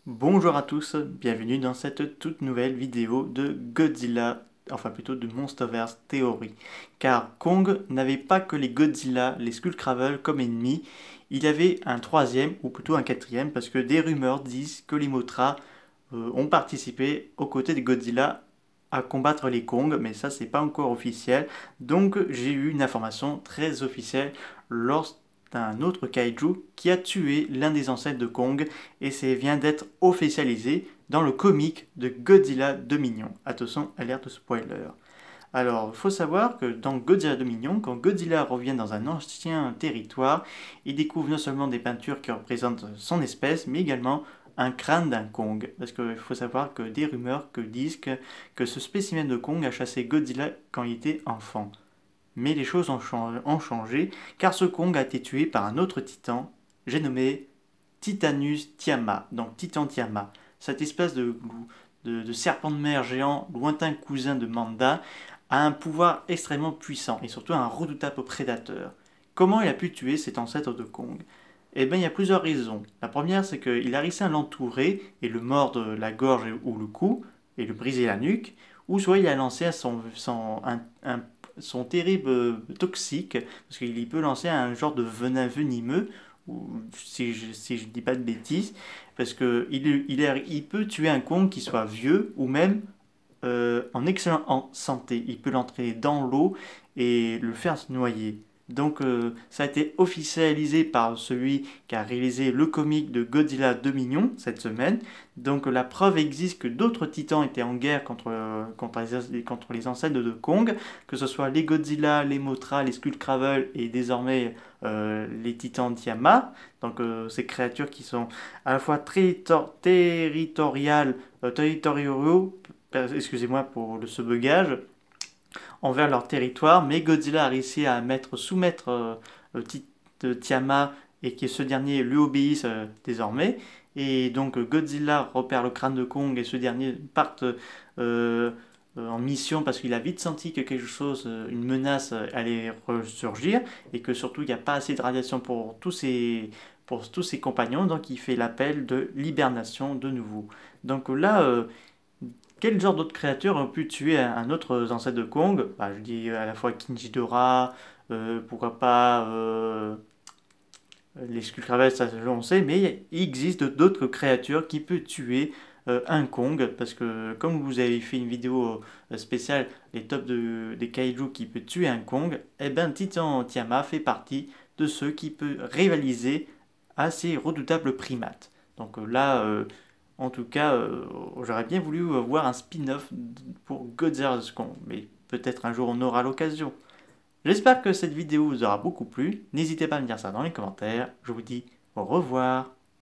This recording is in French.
Bonjour à tous, bienvenue dans cette toute nouvelle vidéo de Godzilla, enfin plutôt de Monsterverse Theory. Car Kong n'avait pas que les Godzilla, les Skullcravels comme ennemis, il avait un troisième, ou plutôt un quatrième, parce que des rumeurs disent que les Mothra ont participé aux côtés des Godzilla à combattre les Kong, mais ça c'est pas encore officiel. Donc j'ai eu une information très officielle lors d'un autre kaiju qui a tué l'un des ancêtres de Kong et ça vient d'être officialisé dans le comic de Godzilla Dominion. Attention, alerte spoiler. Alors, il faut savoir que dans Godzilla Dominion, quand Godzilla revient dans un ancien territoire, il découvre non seulement des peintures qui représentent son espèce, mais également un crâne d'un Kong. Parce qu'il faut savoir que des rumeurs disent que ce spécimen de Kong a chassé Godzilla quand il était enfant. Mais les choses ont changé, car ce Kong a été tué par un autre titan, j'ai nommé Titanus Tiamat, donc Titan Tiamat. Cette espèce de serpent de mer géant, lointain cousin de Manda, a un pouvoir extrêmement puissant et surtout un redoutable prédateur. Comment il a pu tuer cet ancêtre de Kong? Eh bien, il y a plusieurs raisons. La première, c'est qu'il a réussi à l'entourer et le mordre la gorge ou le cou et le briser la nuque, ou soit il a lancé son terrible toxique, parce qu'il peut lancer un genre de venin venimeux, ou si je dis pas de bêtises, parce qu'il peut tuer un Kong qui soit vieux ou même en excellente santé. Il peut l'entrer dans l'eau et le faire se noyer. Donc ça a été officialisé par celui qui a réalisé le comic de Godzilla Dominion cette semaine. Donc la preuve existe que d'autres titans étaient en guerre contre les ancêtres de Kong, que ce soit les Godzilla, les Mothra, les Skullcravel et désormais les titans Tiamat. Donc ces créatures qui sont à la fois territoriaux, excusez-moi pour ce bugage, envers leur territoire, mais Godzilla a réussi à soumettre Tiamat et que ce dernier lui obéisse désormais. Et donc Godzilla repère le crâne de Kong et ce dernier part en mission parce qu'il a vite senti que quelque chose, une menace allait ressurgir et que surtout il n'y a pas assez de radiation pour tous ses compagnons, donc il fait l'appel de l'hibernation de nouveau. Donc là, quel genre d'autres créatures ont pu tuer un autre ancêtre de Kong? Bah, je dis à la fois Kinjidora, pourquoi pas les Skullcravels, ça on sait, mais il existe d'autres créatures qui peuvent tuer un Kong, parce que comme vous avez fait une vidéo spéciale, les tops des kaiju qui peut tuer un Kong, eh ben Titan Tiamat fait partie de ceux qui peuvent rivaliser à ces redoutables primates. Donc là, en tout cas, j'aurais bien voulu voir un spin-off pour Godzilla vs Kong, mais peut-être un jour on aura l'occasion. J'espère que cette vidéo vous aura beaucoup plu. N'hésitez pas à me dire ça dans les commentaires. Je vous dis au revoir.